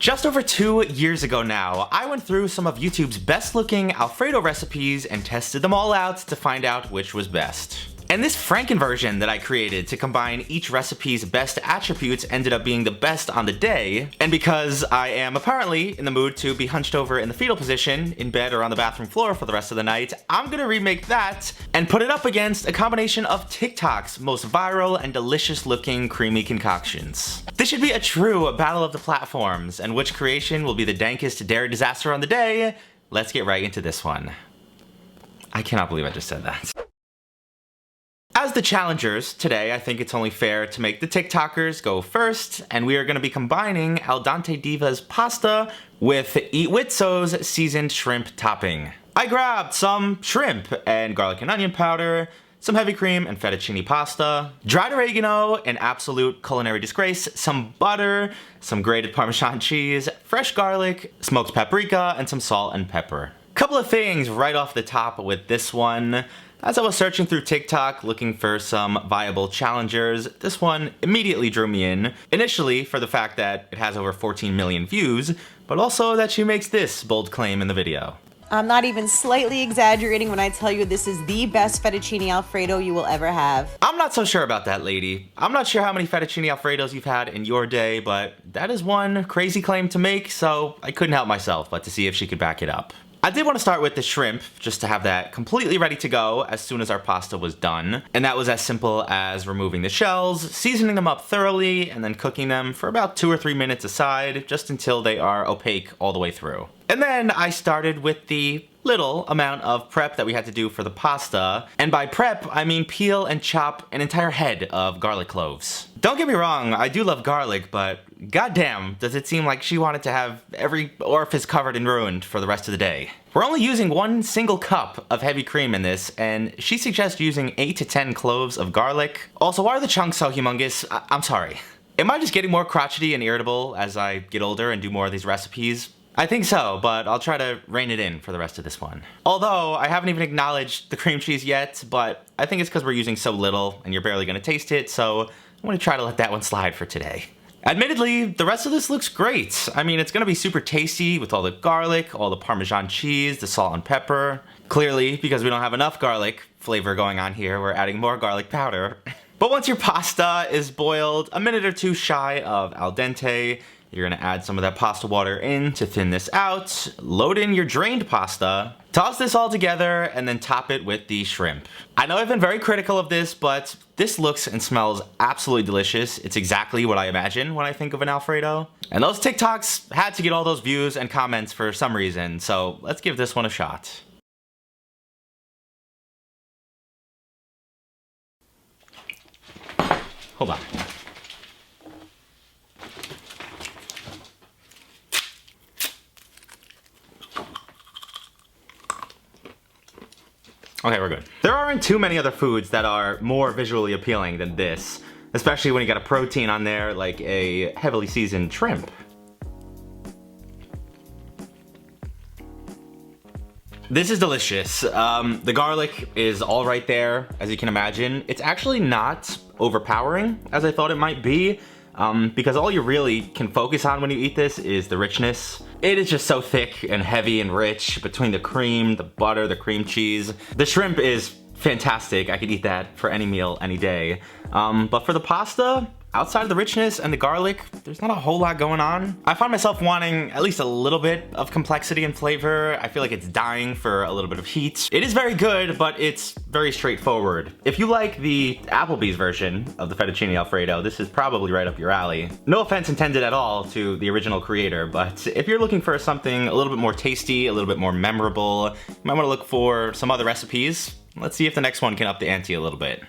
Just over 2 years ago now, I went through some of YouTube's best looking Alfredo recipes and tested them all out to find out which was best. And this Franken version that I created to combine each recipe's best attributes ended up being the best on the day, and because I am apparently in the mood to be hunched over in the fetal position, in bed or on the bathroom floor for the rest of the night, I'm gonna remake that and put it up against a combination of TikTok's most viral and delicious looking creamy concoctions. This should be a true battle of the platforms, and which creation will be the dankest dairy disaster on the day? Let's get right into this one. I cannot believe I just said that. As the challengers, today I think it's only fair to make the TikTokers go first, and we are going to be combining AldenteDiva's pasta with Eatwitzo's seasoned shrimp topping. I grabbed some shrimp and garlic and onion powder, some heavy cream and fettuccine pasta, dried oregano, an absolute culinary disgrace, some butter, some grated Parmesan cheese, fresh garlic, smoked paprika, and some salt and pepper. Couple of things right off the top with this one. As I was searching through TikTok looking for some viable challengers, this one immediately drew me in. Initially for the fact that it has over 14 million views, but also that she makes this bold claim in the video. I'm not even slightly exaggerating when I tell you this is the best fettuccine Alfredo you will ever have. I'm not so sure about that, lady. I'm not sure how many fettuccine Alfredos you've had in your day, but that is one crazy claim to make, so I couldn't help myself but to see if she could back it up. I did want to start with the shrimp, just to have that completely ready to go as soon as our pasta was done. And that was as simple as removing the shells, seasoning them up thoroughly, and then cooking them for about 2 or 3 minutes aside, just until they are opaque all the way through. And then I started with the little amount of prep that we had to do for the pasta. And by prep, I mean peel and chop an entire head of garlic cloves. Don't get me wrong, I do love garlic, but goddamn, does it seem like she wanted to have every orifice covered and ruined for the rest of the day. We're only using 1 single cup of heavy cream in this, and she suggests using 8 to 10 cloves of garlic. Also, why are the chunks so humongous? I'm sorry. Am I just getting more crotchety and irritable as I get older and do more of these recipes? I think so, but I'll try to rein it in for the rest of this one. Although, I haven't even acknowledged the cream cheese yet, but I think it's because we're using so little and you're barely gonna taste it, so I'm gonna try to let that one slide for today. Admittedly, the rest of this looks great. I mean, it's gonna be super tasty with all the garlic, all the Parmesan cheese, the salt and pepper. Clearly, because we don't have enough garlic flavor going on here, we're adding more garlic powder. But once your pasta is boiled a minute or two shy of al dente, you're gonna add some of that pasta water in to thin this out, load in your drained pasta, toss this all together, and then top it with the shrimp. I know I've been very critical of this, but this looks and smells absolutely delicious. It's exactly what I imagine when I think of an Alfredo. And those TikToks had to get all those views and comments for some reason, so let's give this one a shot. Hold on. Okay, we're good. There aren't too many other foods that are more visually appealing than this, especially when you got a protein on there like a heavily seasoned shrimp. This is delicious. The garlic is all right there, as you can imagine. It's actually not overpowering as I thought it might be, because all you really can focus on when you eat this is the richness. It is just so thick and heavy and rich between the cream, the butter, the cream cheese. The shrimp is fantastic. I could eat that for any meal, any day. But for the pasta, outside of the richness and the garlic, there's not a whole lot going on. I find myself wanting at least a little bit of complexity and flavor. I feel like it's dying for a little bit of heat. It is very good, but it's very straightforward. If you like the Applebee's version of the fettuccine Alfredo, this is probably right up your alley. No offense intended at all to the original creator, but if you're looking for something a little bit more tasty, a little bit more memorable, you might want to look for some other recipes. Let's see if the next one can up the ante a little bit.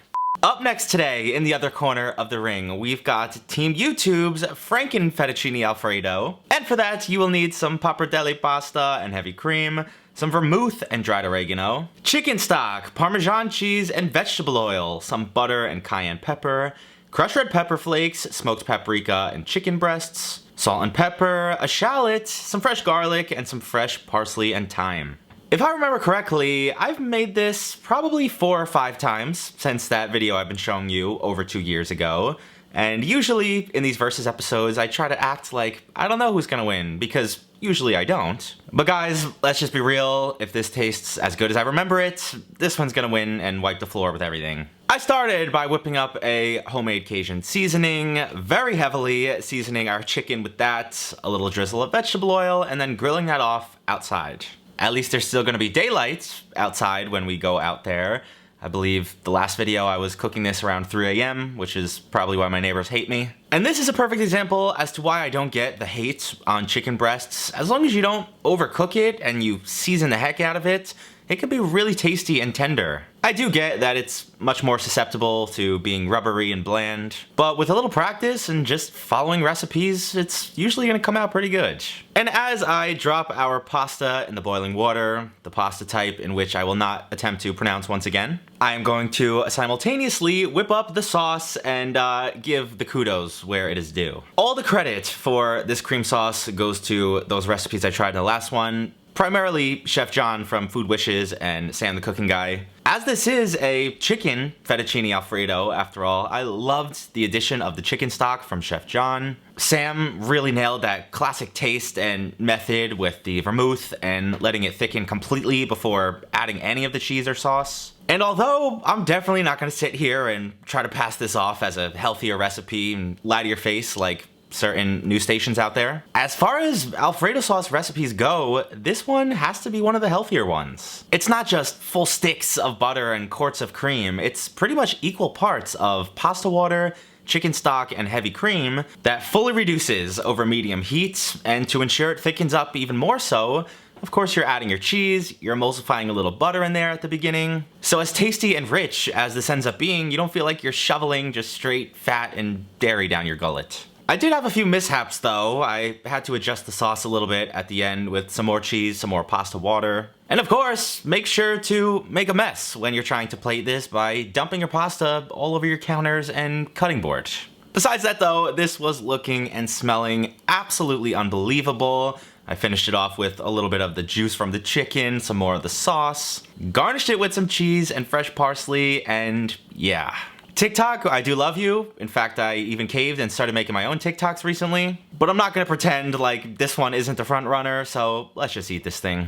Up next today, in the other corner of the ring, we've got Team YouTube's FrankenFettucini Alfredo. And for that, you will need some pappardelle pasta and heavy cream, some vermouth and dried oregano, chicken stock, Parmesan cheese and vegetable oil, some butter and cayenne pepper, crushed red pepper flakes, smoked paprika and chicken breasts, salt and pepper, a shallot, some fresh garlic, and some fresh parsley and thyme. If I remember correctly, I've made this probably 4 or 5 times since that video I've been showing you over 2 years ago, And usually in these versus episodes, I try to act like I don't know who's gonna win, because usually I don't. But guys, let's just be real. If this tastes as good as I remember it, this one's gonna win and wipe the floor with everything. I started by whipping up a homemade Cajun seasoning, very heavily seasoning our chicken with that, a little drizzle of vegetable oil, and then grilling that off outside. At least there's still gonna be daylight outside when we go out there. I believe the last video I was cooking this around 3 a.m., which is probably why my neighbors hate me. And this is a perfect example as to why I don't get the hate on chicken breasts. As long as you don't overcook it and you season the heck out of it, it can be really tasty and tender. I do get that it's much more susceptible to being rubbery and bland, but with a little practice and just following recipes, it's usually gonna come out pretty good. And as I drop our pasta in the boiling water, the pasta type in which I will not attempt to pronounce once again, I am going to simultaneously whip up the sauce and give the kudos where it is due. All the credit for this cream sauce goes to those recipes I tried in the last one, primarily Chef John from Food Wishes and Sam the Cooking Guy. As this is a chicken fettuccine alfredo, after all, I loved the addition of the chicken stock from Chef John. Sam really nailed that classic taste and method with the vermouth and letting it thicken completely before adding any of the cheese or sauce. And although I'm definitely not gonna sit here and try to pass this off as a healthier recipe and lie to your face like certain news stations out there, as far as Alfredo sauce recipes go, this one has to be one of the healthier ones. It's not just full sticks of butter and quarts of cream, it's pretty much equal parts of pasta water, chicken stock, and heavy cream that fully reduces over medium heat, and to ensure it thickens up even more so, of course you're adding your cheese, you're emulsifying a little butter in there at the beginning. So as tasty and rich as this ends up being, you don't feel like you're shoveling just straight fat and dairy down your gullet. I did have a few mishaps though. I had to adjust the sauce a little bit at the end with some more cheese, some more pasta water. And of course, make sure to make a mess when you're trying to plate this by dumping your pasta all over your counters and cutting board. Besides that though, this was looking and smelling absolutely unbelievable. I finished it off with a little bit of the juice from the chicken, some more of the sauce, garnished it with some cheese and fresh parsley, and yeah. TikTok, I do love you. In fact, I even caved and started making my own TikToks recently. But I'm not gonna pretend like this one isn't the front runner, so let's just eat this thing.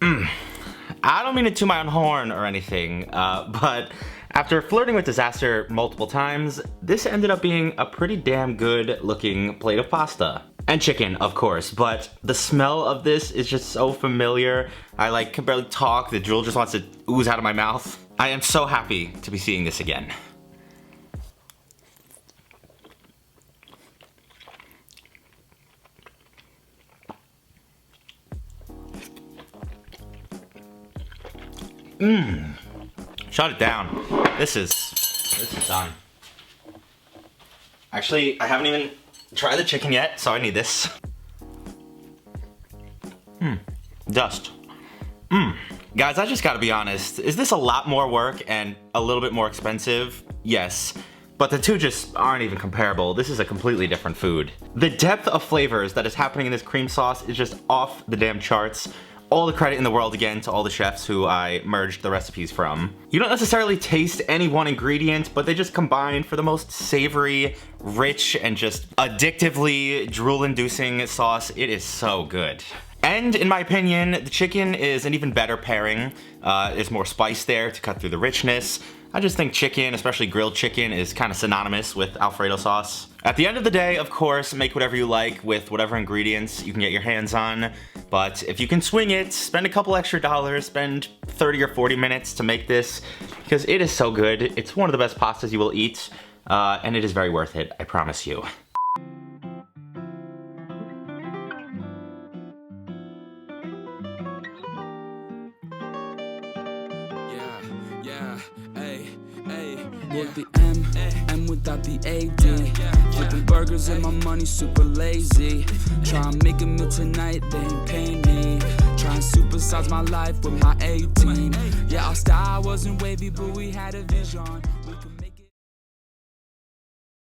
I don't mean to toot my own horn or anything, but after flirting with disaster multiple times, this ended up being a pretty damn good looking plate of pasta. And chicken, of course, but the smell of this is just so familiar. I can barely talk, the drool just wants to ooze out of my mouth. I am so happy to be seeing this again. Shut it down. This is done. Actually, I haven't even tried the chicken yet, so I need this. Dust. Guys, I just gotta be honest. Is this a lot more work and a little bit more expensive? Yes. But the two just aren't even comparable. This is a completely different food. The depth of flavors that is happening in this cream sauce is just off the damn charts. All the credit in the world again to all the chefs who I merged the recipes from. You don't necessarily taste any one ingredient, but they just combine for the most savory, rich, and just addictively drool-inducing sauce. It is so good. And in my opinion, the chicken is an even better pairing. There's more spice there to cut through the richness. I just think chicken, especially grilled chicken, is kind of synonymous with Alfredo sauce. At the end of the day, of course, make whatever you like with whatever ingredients you can get your hands on. But if you can swing it, spend a couple extra dollars, spend 30 or 40 minutes to make this, because it is so good. It's one of the best pastas you will eat, and it is very worth it, I promise you. With the M without the AD. Flipping burgers and my money super lazy. Try and make a meal tonight, they ain't paying me. Try and supersize my life with my A-team. Yeah, our style wasn't wavy, but we had a vision.